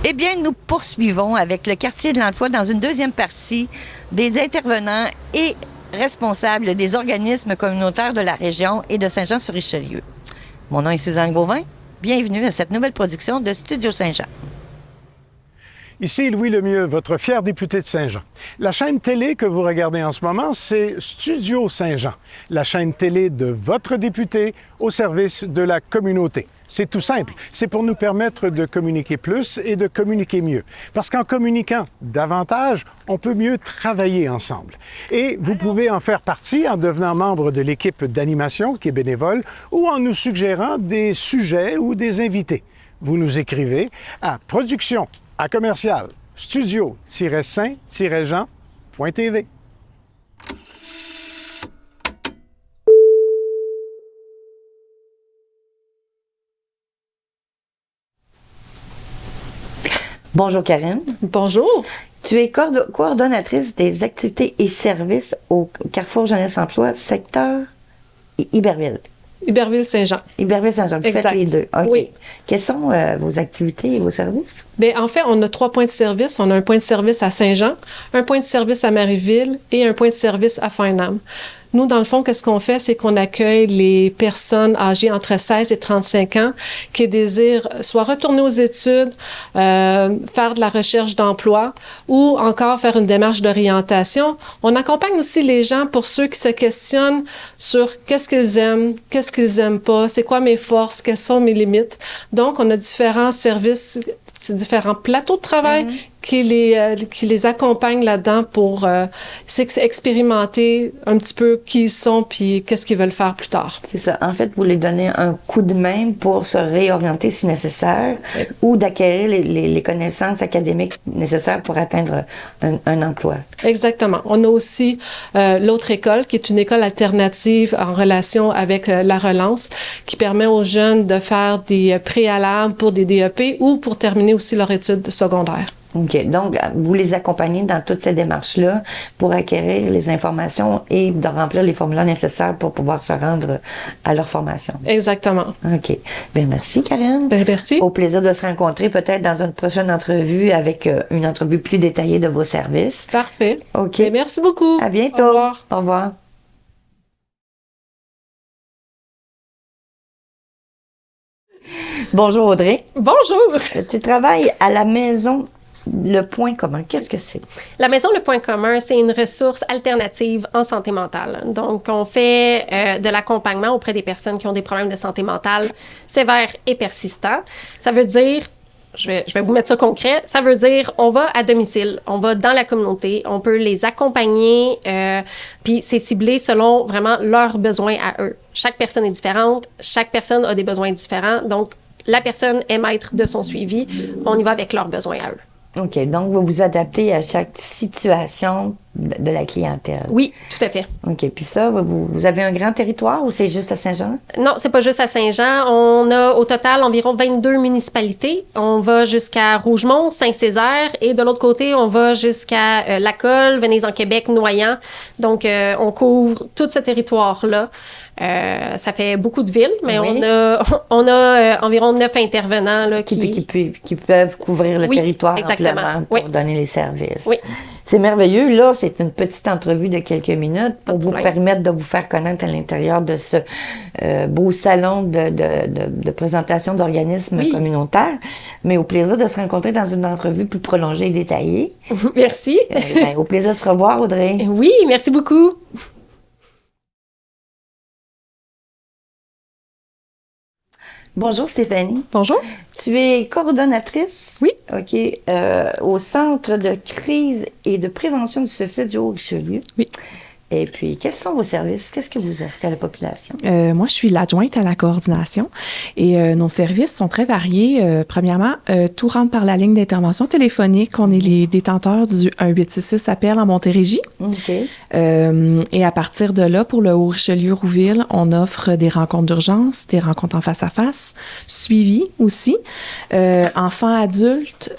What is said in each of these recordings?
Eh bien, nous poursuivons avec le quartier de l'emploi dans une deuxième partie des intervenants et responsables des organismes communautaires de la région et de Saint-Jean-sur-Richelieu. Mon nom est Suzanne Gauvin. Bienvenue à cette nouvelle production de Studio Saint-Jean. Ici Louis Lemieux, votre fier député de Saint-Jean. La chaîne télé que vous regardez en ce moment, c'est Studio Saint-Jean, la chaîne télé de votre député au service de la communauté. C'est tout simple, c'est pour nous permettre de communiquer plus et de communiquer mieux. Parce qu'en communiquant davantage, on peut mieux travailler ensemble. Et vous pouvez en faire partie en devenant membre de l'équipe d'animation qui est bénévole ou en nous suggérant des sujets ou des invités. Vous nous écrivez à production à commercial studio-saint-jean.tv. Bonjour Karine. Bonjour. Tu es coordonnatrice des activités et services au Carrefour Jeunesse Emploi, secteur Iberville. Iberville-Saint-Jean. Iberville-Saint-Jean, vous faites les deux. OK. Oui. Quelles sont vos activités et vos services? Bien, en fait, on a 3 points de service. On a un point de service à Saint-Jean, un point de service à Marieville et un point de service à Farnham. Nous, dans le fond, qu'est-ce qu'on fait? C'est qu'on accueille les personnes âgées entre 16 et 35 ans qui désirent soit retourner aux études, faire de la recherche d'emploi ou encore faire une démarche d'orientation. On accompagne aussi les gens pour ceux qui se questionnent sur qu'est-ce qu'ils aiment pas, c'est quoi mes forces, quelles sont mes limites. Donc, on a différents services, différents plateaux de travail qui les accompagnent là-dedans pour expérimenter un petit peu qui ils sont puis qu'est-ce qu'ils veulent faire plus tard. C'est ça. En fait, vous les donnez un coup de main pour se réorienter si nécessaire ou d'acquérir les connaissances académiques nécessaires pour atteindre un emploi. Exactement. On a aussi l'autre école qui est une école alternative en relation avec la relance qui permet aux jeunes de faire des préalables pour des DEP ou pour terminer aussi leur étude secondaire. OK. Donc, vous les accompagnez dans toutes ces démarches-là pour acquérir les informations et de remplir les formulaires nécessaires pour pouvoir se rendre à leur formation. Exactement. OK. Bien, merci, Karine. Bien, merci. Au plaisir de se rencontrer peut-être dans une prochaine entrevue avec une entrevue plus détaillée de vos services. Parfait. OK. Bien, merci beaucoup. À bientôt. Au revoir. Au revoir. Bonjour, Audrey. Bonjour. Tu travailles à la maison Le Point commun. Qu'est-ce que c'est? La Maison Le Point commun, c'est une ressource alternative en santé mentale. Donc, on fait de l'accompagnement auprès des personnes qui ont des problèmes de santé mentale sévères et persistants. Ça veut dire, je vais vous mettre ça concret, ça veut dire on va à domicile, on va dans la communauté, on peut les accompagner, puis c'est ciblé selon vraiment leurs besoins à eux. Chaque personne est différente, chaque personne a des besoins différents, donc la personne est maître de son suivi, on y va avec leurs besoins à eux. OK. Donc, vous vous adaptez à chaque situation de la clientèle. Oui, tout à fait. OK. Puis ça, vous avez un grand territoire ou c'est juste à Saint-Jean? Non, c'est pas juste à Saint-Jean. On a au total environ 22 municipalités. On va jusqu'à Rougemont, Saint-Césaire et de l'autre côté, on va jusqu'à Lacolle, Venise-en-Québec, Noyant. Donc, on couvre tout ce territoire-là. Ça fait beaucoup de villes, mais oui. on a environ 9 intervenants là, qui peuvent couvrir le territoire amplement pour donner les services. Oui. C'est merveilleux. Là, c'est une petite entrevue de quelques minutes pour vous permettre de vous faire connaître à l'intérieur de ce beau salon de présentation d'organismes communautaires. Mais au plaisir de se rencontrer dans une entrevue plus prolongée et détaillée. Merci. Au plaisir de se revoir, Audrey. Oui, merci beaucoup. Bonjour Stéphanie. Bonjour. Tu es coordonnatrice. Oui. OK. Au Centre de crise et de prévention du suicide du Haut-Richelieu. Oui. Et puis, quels sont vos services? Qu'est-ce que vous offrez à la population? Moi, je suis l'adjointe à la coordination et nos services sont très variés. Premièrement, tout rentre par la ligne d'intervention téléphonique. On est les détenteurs du 1866 appel en Montérégie. OK. Et à partir de là, pour le Haut-Richelieu-Rouville, on offre des rencontres d'urgence, des rencontres en face-à-face, suivi aussi, enfants, adultes,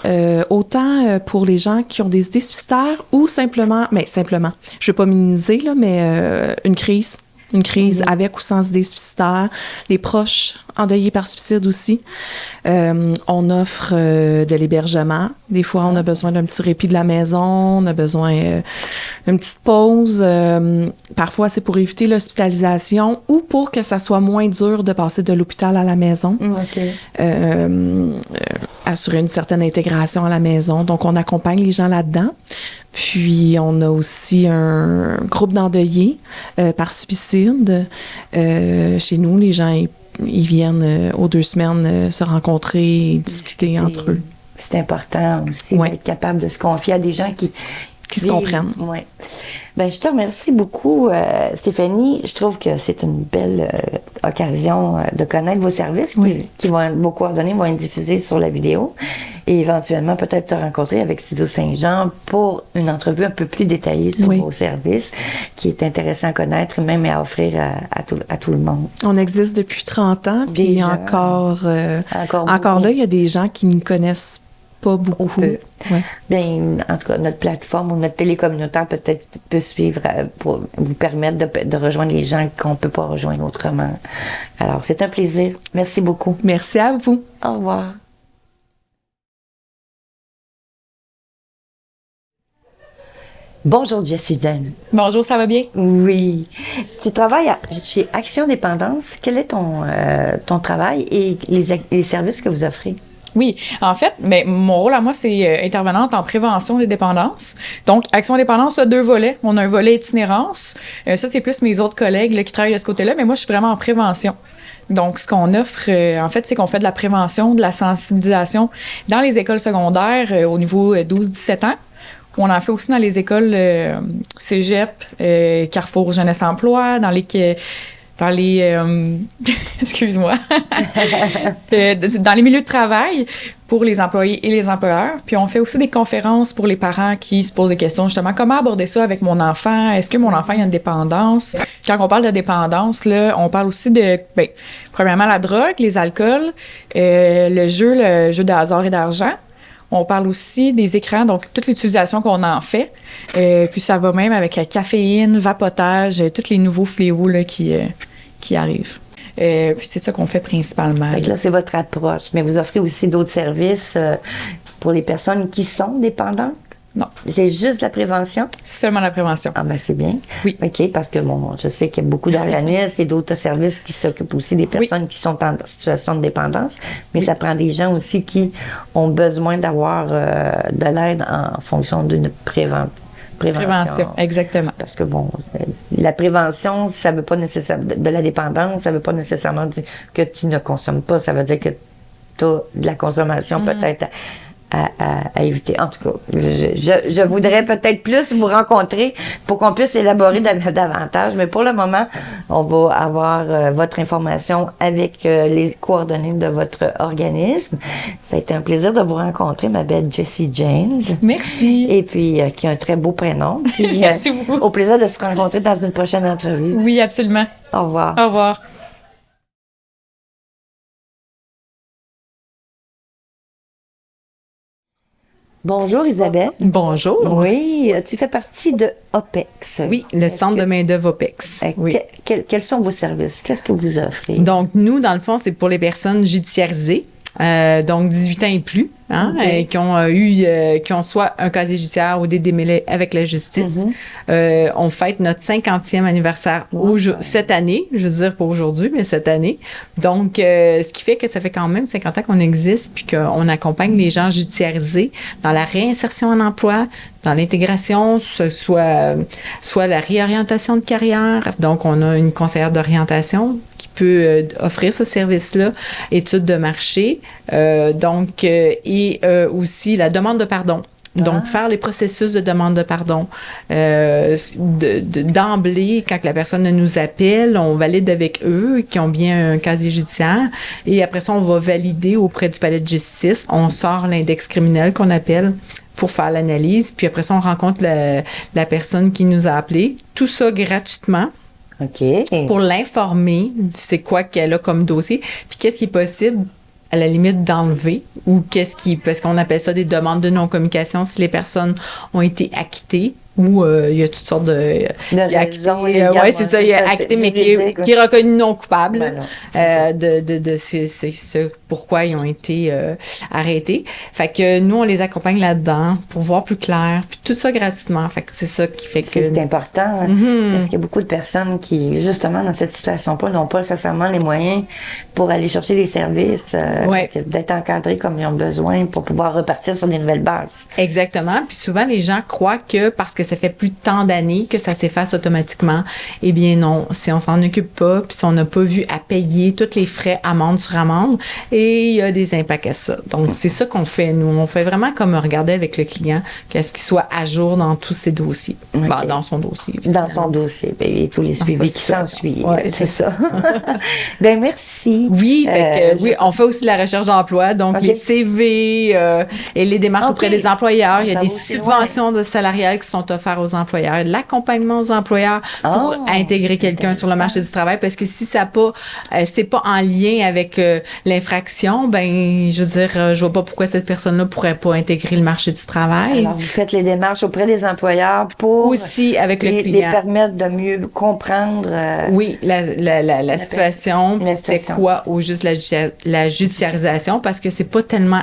autant pour les gens qui ont des idées suicidaires ou simplement, je ne veux pas minimiser, là, mais une crise une crise avec ou sans idée suicidaire, les proches endeuillés par suicide aussi. On offre de l'hébergement. Des fois, on a besoin d'un petit répit de la maison, on a besoin d'une petite pause. Parfois, c'est pour éviter l'hospitalisation ou pour que ça soit moins dur de passer de l'hôpital à la maison. Assurer une certaine intégration à la maison. Donc, on accompagne les gens là-dedans. Puis, on a aussi un groupe d'endeuillés par suicide. Chez nous, les gens, ils viennent aux 2 semaines se rencontrer et discuter entre eux. C'est important aussi d'être capable de se confier à des gens qui se comprennent. Oui. Ben, je te remercie beaucoup, Stéphanie. Je trouve que c'est une belle occasion de connaître vos services qui vont être, vos coordonnées vont être diffusées sur la vidéo et éventuellement peut-être se rencontrer avec Studio Saint-Jean pour une entrevue un peu plus détaillée sur vos services qui est intéressant à connaître et même à offrir à tout le monde. On existe depuis 30 ans, puis encore là, il y a des gens qui ne connaissent pas beaucoup. Bien, en tout cas, notre plateforme ou notre télécommunautaire peut-être peut suivre pour vous permettre de rejoindre les gens qu'on ne peut pas rejoindre autrement. Alors, c'est un plaisir. Merci beaucoup. Merci à vous. Au revoir. Bonjour, Jessie Jane. Bonjour, ça va bien? Oui. Tu travailles chez Action Dépendance. Quel est ton travail et les services que vous offrez? Oui, en fait, mais mon rôle à moi, c'est intervenante en prévention des dépendances. Donc, Action Dépendance a 2 volets. On a un volet itinérance. Ça, c'est plus mes autres collègues là, qui travaillent de ce côté-là, mais moi, je suis vraiment en prévention. Donc, ce qu'on offre, en fait, c'est qu'on fait de la prévention, de la sensibilisation dans les écoles secondaires au niveau 12-17 ans. On en fait aussi dans les écoles Cégep, Carrefour Jeunesse Emploi, dans les excuse-moi, dans les milieux de travail pour les employés et les employeurs. Puis on fait aussi des conférences pour les parents qui se posent des questions, justement, comment aborder ça avec mon enfant? Est-ce que mon enfant a une dépendance? Quand on parle de dépendance, là, on parle aussi de, premièrement, la drogue, les alcools, le jeu de hasard et d'argent. On parle aussi des écrans, donc toute l'utilisation qu'on en fait. Puis ça va même avec la caféine, vapotage, tous les nouveaux fléaux là, qui arrivent. Puis c'est ça qu'on fait principalement. Fait que là, c'est votre approche. Mais vous offrez aussi d'autres services pour les personnes qui sont dépendantes? Non. C'est juste la prévention? Seulement la prévention. Ah ben c'est bien. Oui. OK, parce que bon, je sais qu'il y a beaucoup d'organismes et d'autres services qui s'occupent aussi des personnes qui sont en situation de dépendance, mais ça prend des gens aussi qui ont besoin d'avoir de l'aide en fonction d'une prévention, exactement. Parce que bon, la prévention, ça veut pas nécessairement de la dépendance, ça veut pas nécessairement dire que tu ne consommes pas, ça veut dire que tu as de la consommation peut-être à éviter. En tout cas, je voudrais peut-être plus vous rencontrer pour qu'on puisse élaborer davantage, mais pour le moment, on va avoir votre information avec les coordonnées de votre organisme. Ça a été un plaisir de vous rencontrer, ma belle Jessie James. Merci. Et puis, qui a un très beau prénom. Puis, merci beaucoup. Au plaisir de se rencontrer dans une prochaine entrevue. Oui, absolument. Au revoir. Au revoir. Bonjour Isabelle. Bonjour. Oui, tu fais partie de OPEX. Oui, le centre de main-d'œuvre OPEX. Oui. Quels sont vos services? Qu'est-ce que vous offrez? Donc, nous, dans le fond, c'est pour les personnes judiciarisées, donc 18 ans et plus, qui ont soit un casier judiciaire ou des démêlés avec la justice. On fête notre 50e anniversaire cette année, je veux dire pas aujourd'hui, mais cette année. Donc, ce qui fait que ça fait quand même 50 ans qu'on existe, puis qu'on accompagne les gens judiciarisés dans la réinsertion en emploi, dans l'intégration, soit la réorientation de carrière. Donc, on a une conseillère d'orientation qui peut offrir ce service-là, études de marché, et aussi la demande de pardon. Donc, faire les processus de demande de pardon. D'emblée, quand la personne nous appelle, on valide avec eux qui ont bien un casier judiciaire. Et après ça, on va valider auprès du palais de justice. On sort l'index criminel qu'on appelle pour faire l'analyse. Puis après ça, on rencontre la personne qui nous a appelé. Tout ça gratuitement. OK. Pour l'informer, c'est quoi qu'elle a comme dossier. Puis qu'est-ce qui est possible à la limite d'enlever ou parce qu'on appelle ça des demandes de non-communication si les personnes ont été acquittées où il y a toutes sortes de... il y a raisons acquitté, ouais, c'est ça, il y a acquitté, mais qui est reconnu non coupable de ce pourquoi ils ont été arrêtés. Fait que nous, on les accompagne là-dedans pour voir plus clair, puis tout ça gratuitement. Fait que c'est ça qui fait que... C'est important, hein, parce qu'il y a beaucoup de personnes qui, justement, dans cette situation-là, n'ont pas nécessairement les moyens pour aller chercher les services, d'être encadrés comme ils ont besoin pour pouvoir repartir sur des nouvelles bases. Exactement. Puis souvent, les gens croient que parce que ça fait plus de tant d'années que ça s'efface automatiquement. Eh bien non, si on s'en occupe pas, puis si on n'a pas vu à payer tous les frais amende sur amende, et il y a des impacts à ça. Donc, c'est ça qu'on fait, nous. On fait vraiment comme regarder avec le client qu'est-ce qu'il soit à jour dans tous ses dossiers. Okay. Ben, dans son dossier. Dans son dossier. Ben, et tous les suivis qui s'ensuivent. Ouais, c'est ça. Ben merci. Oui, oui, on fait aussi de la recherche d'emploi, donc les CV et les démarches auprès des employeurs. Il y a des subventions de salariales qui sont offertes aux employeurs, de l'accompagnement aux employeurs pour intégrer quelqu'un sur le marché du travail, parce que si ça pas, c'est pas en lien avec l'infraction, ben, je veux dire, je vois pas pourquoi cette personne-là pourrait pas intégrer le marché du travail. Alors, vous faites les démarches auprès des employeurs pour aussi avec le client. Les permettre de mieux comprendre. Oui, la situation, c'était quoi au juste la judiciarisation, parce que c'est pas tellement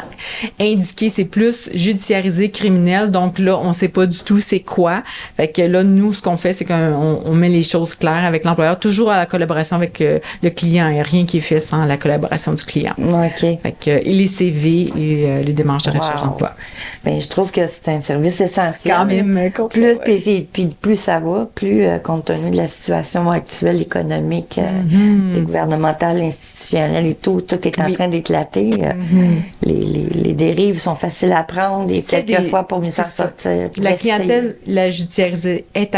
indiqué, c'est plus judiciarisé criminel, donc là, on sait pas du tout c'est quoi. Fait que là, nous, ce qu'on fait, c'est qu'on met les choses claires avec l'employeur, toujours à la collaboration avec le client. Il n'y a rien qui est fait sans la collaboration du client. OK. Fait que, et les CV et les démarches de recherche d'emploi. Bien, je trouve que c'est un service essentiel. Quand même. Plus ça va, plus compte tenu de la situation actuelle économique, et gouvernementale, institutionnelle et tout est en train d'éclater. Les dérives sont faciles à prendre et quelquefois pour mieux s'en sortir. La clientèle, la judiciarisée est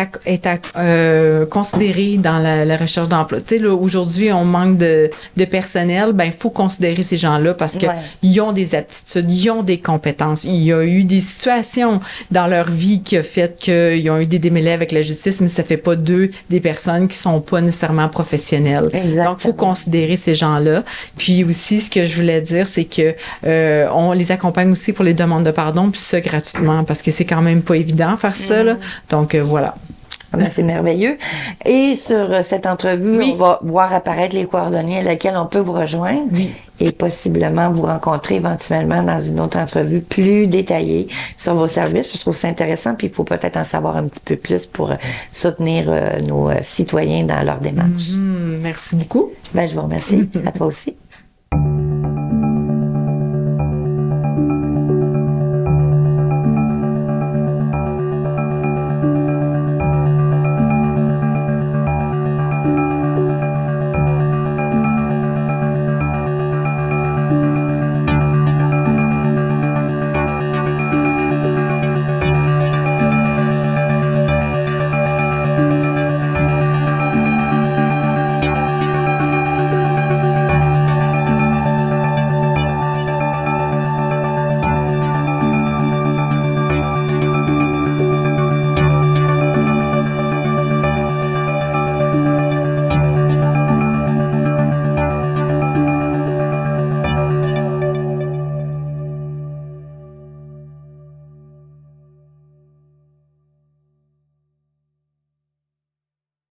considérée dans la recherche d'emploi. Tu sais, là, aujourd'hui, on manque de personnel, ben, il faut considérer ces gens-là parce que ils ont des aptitudes, ils ont des compétences. Il y a eu des situations dans leur vie qui a fait qu'ils ont eu des démêlés avec la justice, mais ça fait pas d'eux des personnes qui sont pas nécessairement professionnelles. Exactement. Donc, il faut considérer ces gens-là. Puis aussi, ce que je voulais dire, c'est que on les accompagne aussi pour les demandes de pardon, puis ça gratuitement, parce que c'est quand même pas évident faire ça, là. Donc, voilà. Ben, c'est merveilleux. Et sur cette entrevue, on va voir apparaître les coordonnées à laquelle on peut vous rejoindre et possiblement vous rencontrer éventuellement dans une autre entrevue plus détaillée sur vos services. Je trouve ça intéressant, puis il faut peut-être en savoir un petit peu plus pour soutenir nos citoyens dans leur démarche. Merci beaucoup. Ben, je vous remercie. À toi aussi.